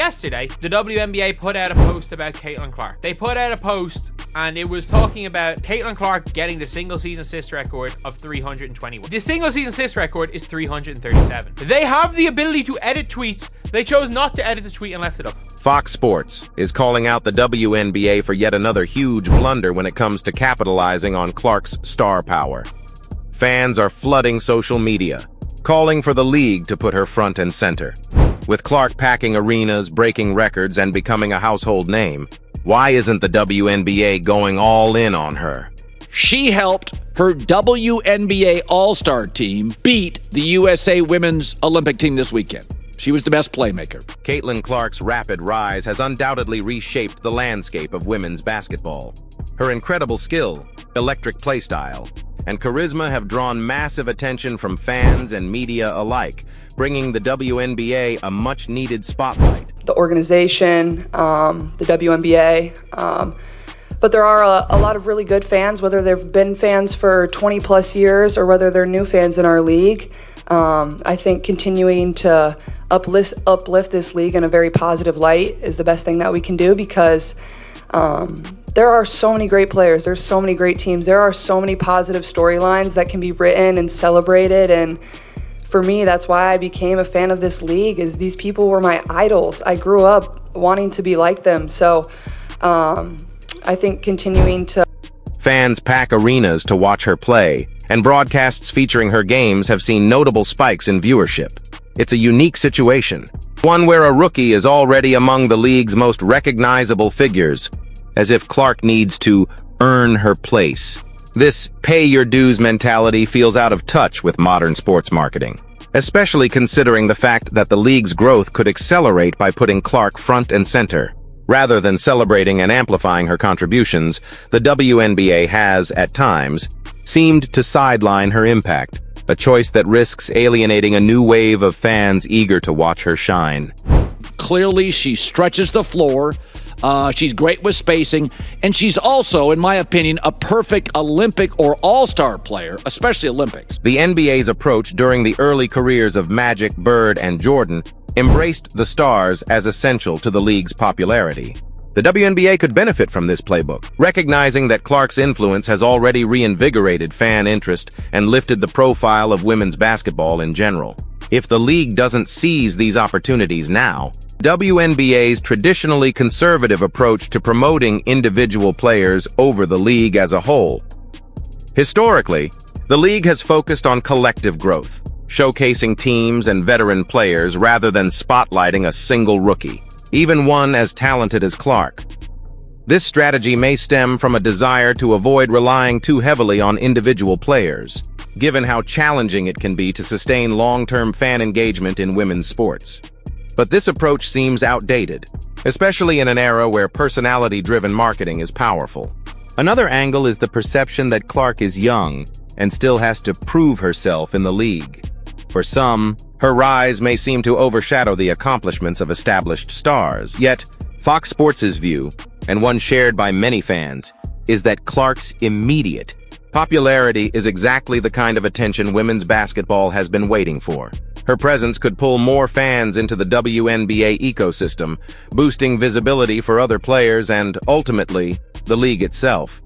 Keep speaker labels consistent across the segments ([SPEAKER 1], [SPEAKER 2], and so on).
[SPEAKER 1] yesterday, the WNBA put out a post about Caitlin Clark. They put out a post and it was talking about Caitlin Clark getting the single-season assist record of 321. The single-season assist record is 337. They have the ability to edit tweets. They chose not to edit the tweet and left it up.
[SPEAKER 2] Fox Sports is calling out the WNBA for yet another huge blunder when it comes to capitalizing on Clark's star power. Fans are flooding social media, calling for the league to put her front and center. With Clark packing arenas, breaking records, and becoming a household name, why isn't the WNBA going all in on her?
[SPEAKER 3] She helped her WNBA All-Star team beat the USA Women's Olympic team this weekend. She was the best playmaker.
[SPEAKER 2] Caitlin Clark's rapid rise has undoubtedly reshaped the landscape of women's basketball. Her incredible skill, electric play style, and charisma have drawn massive attention from fans and media alike, bringing the WNBA a much-needed spotlight.
[SPEAKER 4] The organization, the WNBA, but there are a lot of really good fans, whether they've been fans for 20 plus years or whether they're new fans in our league. I think continuing to uplift this league in a very positive light is the best thing that we can do, because there are so many great players, there's so many great teams, there are so many positive storylines that can be written and celebrated. And for me, that's why I became a fan of this league, is these people were my idols. I grew up wanting to be like them. So I think continuing to...
[SPEAKER 2] Fans pack arenas to watch her play, and broadcasts featuring her games have seen notable spikes in viewership. It's a unique situation, one where a rookie is already among the league's most recognizable figures, as if Clark needs to earn her place. This pay-your-dues mentality feels out of touch with modern sports marketing, especially considering the fact that the league's growth could accelerate by putting Clark front and center. Rather than celebrating and amplifying her contributions, the WNBA has, at times, seemed to sideline her impact, a choice that risks alienating a new wave of fans eager to watch her shine.
[SPEAKER 3] Clearly, she stretches the floor. She's great with spacing, and she's also, in my opinion, a perfect Olympic or All-Star player, especially Olympics.
[SPEAKER 2] The NBA's approach during the early careers of Magic, Bird, and Jordan embraced the stars as essential to the league's popularity. The WNBA could benefit from this playbook, recognizing that Clark's influence has already reinvigorated fan interest and lifted the profile of women's basketball in general. If the league doesn't seize these opportunities now, WNBA's traditionally conservative approach to promoting individual players over the league as a whole. Historically, the league has focused on collective growth, showcasing teams and veteran players rather than spotlighting a single rookie, even one as talented as Clark. This strategy may stem from a desire to avoid relying too heavily on individual players, given how challenging it can be to sustain long-term fan engagement in women's sports. But this approach seems outdated, especially in an era where personality-driven marketing is powerful. Another angle is the perception that Clark is young and still has to prove herself in the league. For some, her rise may seem to overshadow the accomplishments of established stars. Yet, Fox Sports' view, and one shared by many fans, is that Clark's immediate popularity is exactly the kind of attention women's basketball has been waiting for. Her presence could pull more fans into the WNBA ecosystem, boosting visibility for other players and, ultimately, the league itself.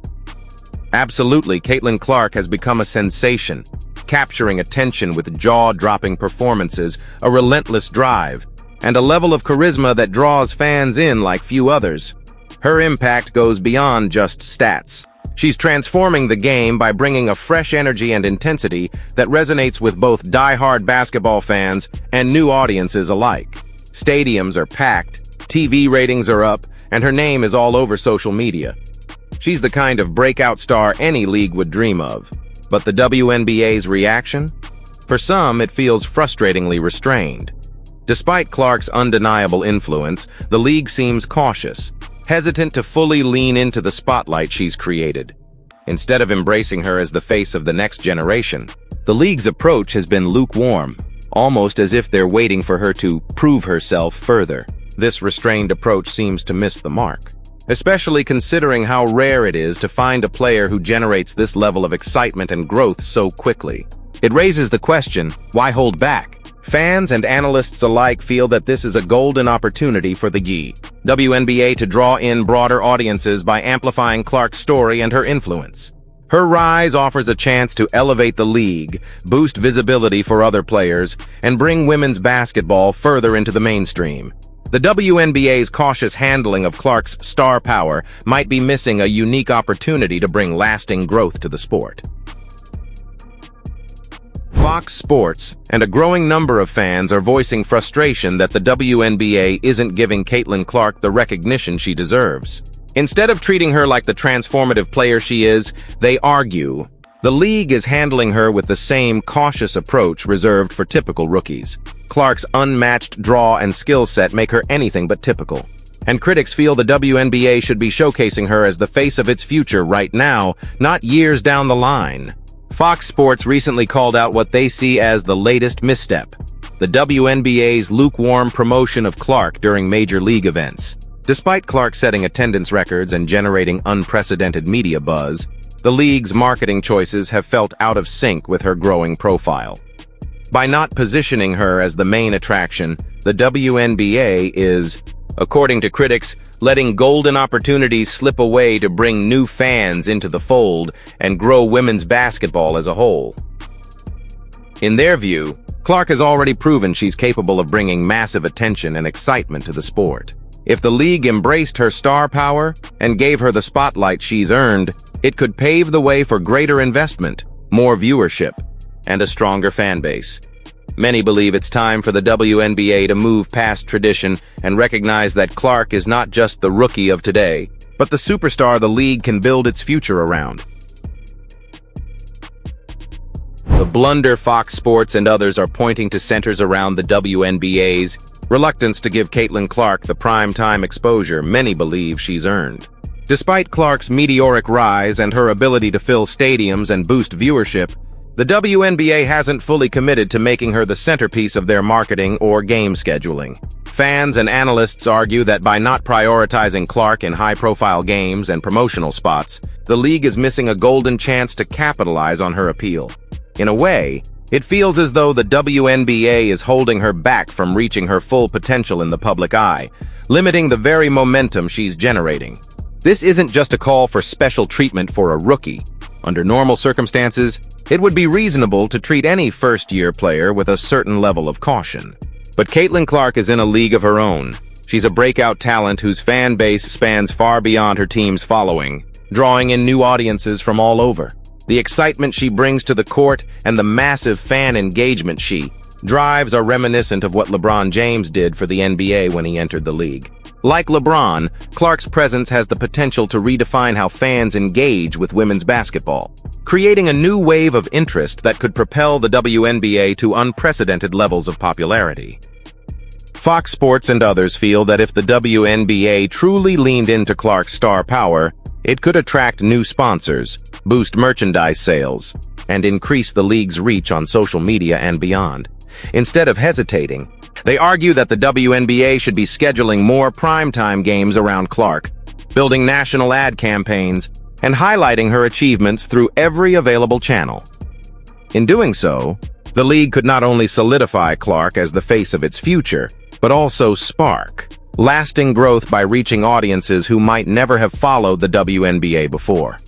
[SPEAKER 2] Absolutely, Caitlin Clark has become a sensation, capturing attention with jaw-dropping performances, a relentless drive, and a level of charisma that draws fans in like few others. Her impact goes beyond just stats. She's transforming the game by bringing a fresh energy and intensity that resonates with both die-hard basketball fans and new audiences alike. Stadiums are packed, TV ratings are up, and her name is all over social media. She's the kind of breakout star any league would dream of. But the WNBA's reaction? For some, it feels frustratingly restrained. Despite Clark's undeniable influence, the league seems cautious, hesitant to fully lean into the spotlight she's created. Instead of embracing her as the face of the next generation, the league's approach has been lukewarm, almost as if they're waiting for her to prove herself further. This restrained approach seems to miss the mark, especially considering how rare it is to find a player who generates this level of excitement and growth so quickly. It raises the question, why hold back? Fans and analysts alike feel that this is a golden opportunity for the WNBA to draw in broader audiences by amplifying Clark's story and her influence. Her rise offers a chance to elevate the league, boost visibility for other players, and bring women's basketball further into the mainstream. The WNBA's cautious handling of Clark's star power might be missing a unique opportunity to bring lasting growth to the sport. Fox Sports and a growing number of fans are voicing frustration that the WNBA isn't giving Caitlin Clark the recognition she deserves. Instead of treating her like the transformative player she is, they argue the league is handling her with the same cautious approach reserved for typical rookies. Clark's unmatched draw and skill set make her anything but typical. And critics feel the WNBA should be showcasing her as the face of its future right now, not years down the line. Fox Sports recently called out what they see as the latest misstep: the WNBA's lukewarm promotion of Clark during major league events. Despite Clark setting attendance records and generating unprecedented media buzz, the league's marketing choices have felt out of sync with her growing profile. By not positioning her as the main attraction, the WNBA is, according to critics, letting golden opportunities slip away to bring new fans into the fold and grow women's basketball as a whole. In their view, Clark has already proven she's capable of bringing massive attention and excitement to the sport. If the league embraced her star power and gave her the spotlight she's earned, it could pave the way for greater investment, more viewership, and a stronger fan base. Many believe it's time for the WNBA to move past tradition and recognize that Clark is not just the rookie of today, but the superstar the league can build its future around. The Blunder, Fox Sports, and others are pointing to centers around the WNBA's reluctance to give Caitlin Clark the prime-time exposure many believe she's earned. Despite Clark's meteoric rise and her ability to fill stadiums and boost viewership, the WNBA hasn't fully committed to making her the centerpiece of their marketing or game scheduling. Fans and analysts argue that by not prioritizing Clark in high-profile games and promotional spots, the league is missing a golden chance to capitalize on her appeal. In a way, it feels as though the WNBA is holding her back from reaching her full potential in the public eye, limiting the very momentum she's generating. This isn't just a call for special treatment for a rookie. Under normal circumstances, it would be reasonable to treat any first-year player with a certain level of caution. But Caitlin Clark is in a league of her own. She's a breakout talent whose fan base spans far beyond her team's following, drawing in new audiences from all over. The excitement she brings to the court and the massive fan engagement she drives are reminiscent of what LeBron James did for the NBA when he entered the league. Like LeBron, Clark's presence has the potential to redefine how fans engage with women's basketball, creating a new wave of interest that could propel the WNBA to unprecedented levels of popularity. Fox Sports and others feel that if the WNBA truly leaned into Clark's star power, it could attract new sponsors, boost merchandise sales, and increase the league's reach on social media and beyond. Instead of hesitating, they argue that the WNBA should be scheduling more primetime games around Clark, building national ad campaigns, and highlighting her achievements through every available channel. In doing so, the league could not only solidify Clark as the face of its future, but also spark lasting growth by reaching audiences who might never have followed the WNBA before.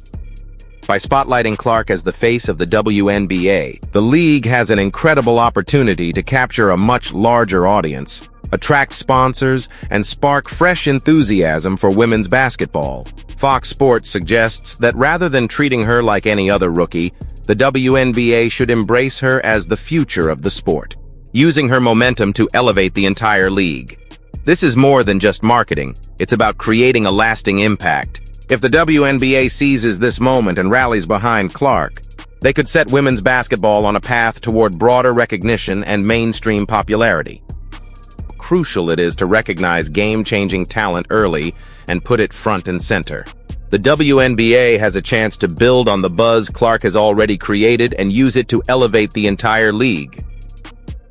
[SPEAKER 2] By spotlighting Clark as the face of the WNBA, the league has an incredible opportunity to capture a much larger audience, attract sponsors, and spark fresh enthusiasm for women's basketball. Fox Sports suggests that rather than treating her like any other rookie, the WNBA should embrace her as the future of the sport, using her momentum to elevate the entire league. This is more than just marketing. It's about creating a lasting impact. If the WNBA seizes this moment and rallies behind Clark, they could set women's basketball on a path toward broader recognition and mainstream popularity. Crucial it is to recognize game-changing talent early and put it front and center. The WNBA has a chance to build on the buzz Clark has already created and use it to elevate the entire league.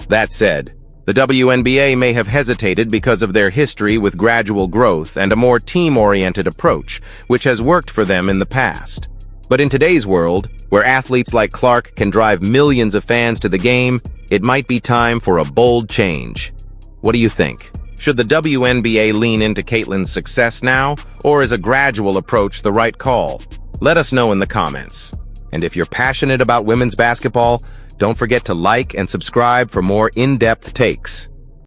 [SPEAKER 2] That said, the WNBA may have hesitated because of their history with gradual growth and a more team-oriented approach, which has worked for them in the past. But in today's world, where athletes like Clark can drive millions of fans to the game, it might be time for a bold change. What do you think? Should the WNBA lean into Caitlyn's success now, or is a gradual approach the right call? Let us know in the comments. And if you're passionate about women's basketball, don't forget to like and subscribe for more in-depth takes.